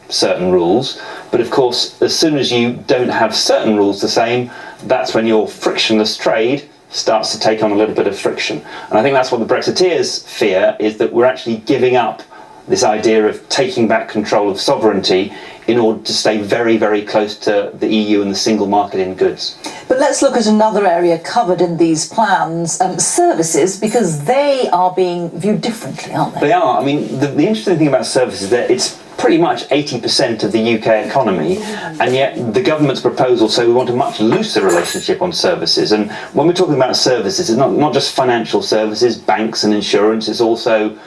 certain rules, but of course, as soon as you don't have certain rules the same, that's when your frictionless trade starts to take on a little bit of friction. And I think that's what the Brexiteers fear, is that we're actually giving up this idea of taking back control of sovereignty in order to stay very, very close to the EU and the single market in goods. But let's look at another area covered in these plans, services, because they are being viewed differently, aren't they? They are. I mean, the interesting thing about services is that it's pretty much 80% of the UK economy, and yet the government's proposal say we want a much looser relationship on services. And when we're talking about services, it's not just financial services, banks and insurance, it's also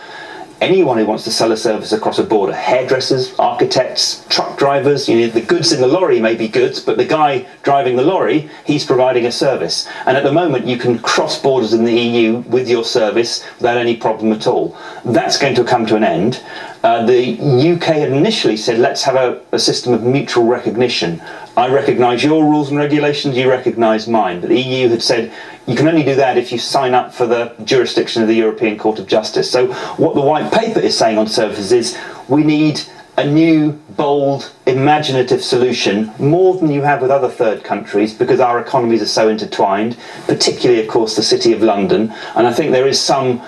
anyone who wants to sell a service across a border. Hairdressers, architects, truck drivers. You know, the goods in the lorry may be goods, but the guy driving the lorry, he's providing a service. And at the moment, you can cross borders in the EU with your service without any problem at all. That's going to come to an end. The UK had initially said, let's have a system of mutual recognition. I recognise your rules and regulations, you recognise mine. But the EU had said, you can only do that if you sign up for the jurisdiction of the European Court of Justice. So what the White Paper is saying on services is, we need a new, bold, imaginative solution, more than you have with other third countries, because our economies are so intertwined, particularly, of course, the City of London. And I think there is some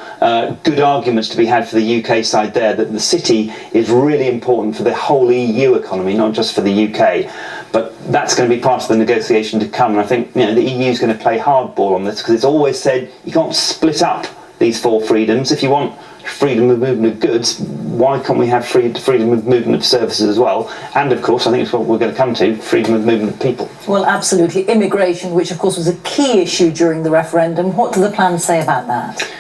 good arguments to be had for the UK side there, that the city is really important for the whole EU economy, not just for the UK. But that's going to be part of the negotiation to come. And I think, you know, the EU is going to play hardball on this, because it's always said you can't split up these four freedoms. If you want freedom of movement of goods, why can't we have freedom of movement of services as well? And of course, I think it's what we're going to come to, freedom of movement of people. Well, absolutely. Immigration, which of course was a key issue during the referendum. What do the plans say about that?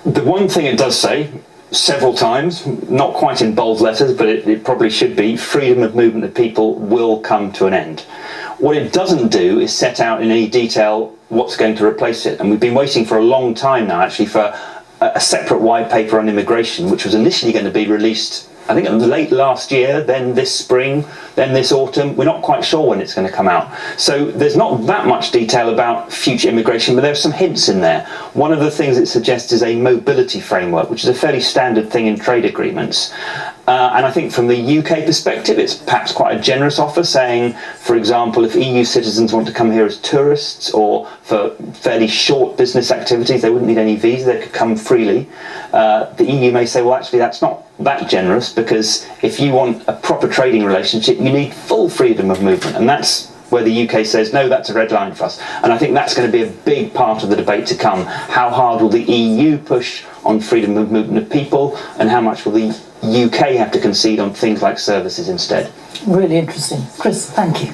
The one thing it does say, several times, not quite in bold letters, but it probably should be, freedom of movement of people will come to an end. What it doesn't do is set out in any detail what's going to replace it. And we've been waiting for a long time now, actually, for a separate white paper on immigration, which was initially going to be released, I think, late last year, then this spring, then this autumn. We're not quite sure when it's going to come out. So there's not that much detail about future immigration, but there are some hints in there. One of the things it suggests is a mobility framework, which is a fairly standard thing in trade agreements. And I think from the UK perspective, it's perhaps quite a generous offer, saying, for example, if EU citizens want to come here as tourists or for fairly short business activities, they wouldn't need any visa, they could come freely. The EU may say, well, actually, that's not that generous, because if you want a proper trading relationship, you need full freedom of movement. And that's where the UK says, no, that's a red line for us. And I think that's going to be a big part of the debate to come. How hard will the EU push on freedom of movement of people, and how much will the UK have to concede on things like services instead? Really interesting. Chris, thank you.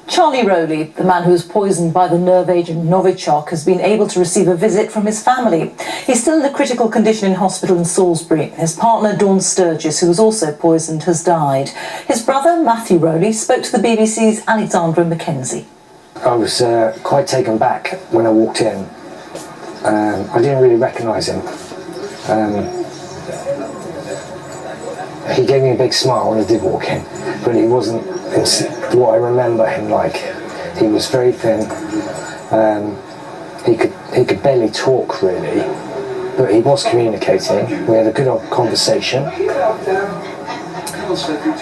Charlie Rowley, the man who was poisoned by the nerve agent Novichok, has been able to receive a visit from his family. He's still in a critical condition in hospital in Salisbury. His partner, Dawn Sturgis, who was also poisoned, has died. His brother, Matthew Rowley, spoke to the BBC's Alexandra Mackenzie. I was quite taken back when I walked in. I didn't really recognise him. He gave me a big smile when I did walk in, but he wasn't what I remember him like. He was very thin. He could barely talk really, but he was communicating. We had a good conversation.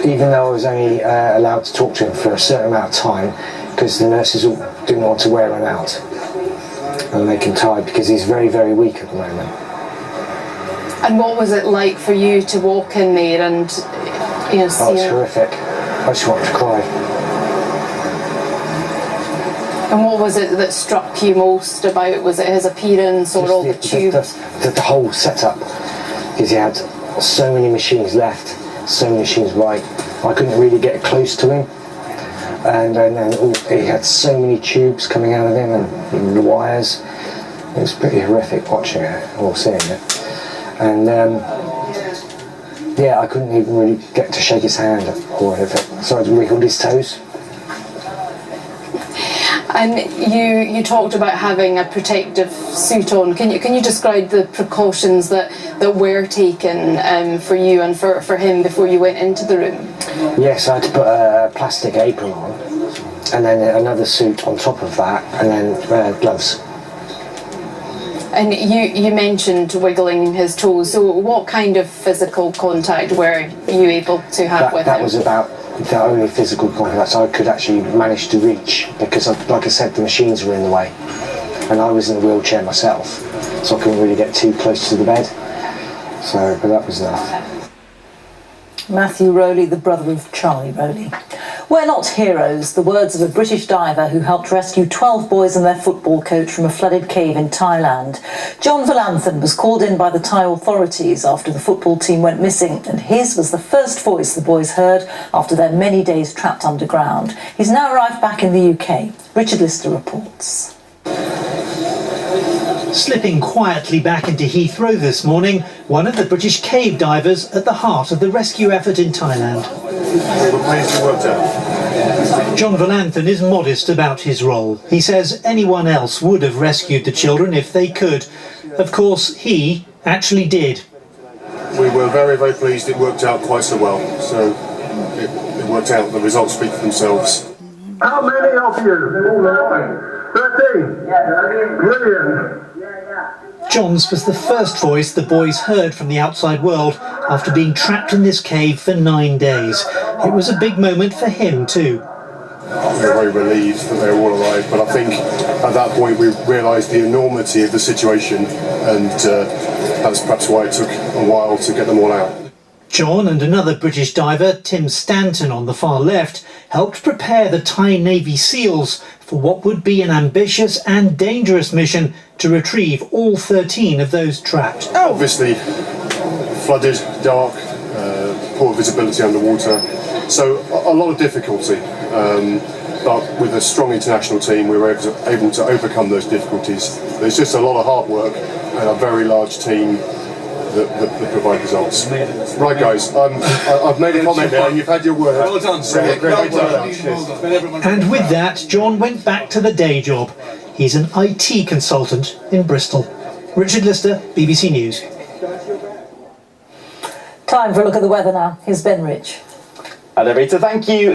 Even though I was only allowed to talk to him for a certain amount of time, because the nurses didn't want to wear him out and make him tired, because he's very, very weak at the moment. And what was it like for you to walk in there and, see Oh, it's horrific. I just wanted to cry. And what was it that struck you most about? Was it his appearance or all the tubes? The whole setup. Because he had so many machines left, so many machines right. I couldn't really get close to him. And then he had so many tubes coming out of him and the wires. It was pretty horrific watching it or seeing it. And I couldn't even really get to shake his hand or anything. So I wiggled his toes. And you talked about having a protective suit on. Can you describe the precautions that were taken for you and for him before you went into the room? Yes, I had to put a plastic apron on, and then another suit on top of that, and then gloves. And you mentioned wiggling his toes, so what kind of physical contact were you able to have with him? That was about the only physical contact I could actually manage to reach, because, like I said, the machines were in the way. And I was in a wheelchair myself, so I couldn't really get too close to the bed. So, but that was enough. Matthew Rowley, the brother of Charlie Rowley. We're not heroes, the words of a British diver who helped rescue 12 boys and their football coach from a flooded cave in Thailand. John Valanthan was called in by the Thai authorities after the football team went missing, and his was the first voice the boys heard after their many days trapped underground. He's now arrived back in the UK. Richard Lister reports. Slipping quietly back into Heathrow this morning, one of the British cave divers at the heart of the rescue effort in Thailand. John Valanthan is modest about his role. He says anyone else would have rescued the children if they could. Of course, he actually did. We were very, very pleased it worked out quite so well. So it worked out, the results speak for themselves. How many of you? 13. Brilliant. John's was the first voice the boys heard from the outside world after being trapped in this cave for 9 days. It was a big moment for him too. We were very relieved that they were all alive, but I think at that point we realised the enormity of the situation, and that's perhaps why it took a while to get them all out. John and another British diver, Tim Stanton on the far left, helped prepare the Thai Navy SEALs for what would be an ambitious and dangerous mission to retrieve all 13 of those trapped. Obviously flooded, dark, poor visibility underwater, so a lot of difficulty, but with a strong international team we were able to overcome those difficulties. There's just a lot of hard work and a very large team that provide results. Right guys, I've made a comment there and you've had your word. Well done, And with that, John went back to the day job. He's an IT consultant in Bristol. Richard Lister, BBC News. Time for a look at the weather now. Here's Ben Rich. Rita, thank you.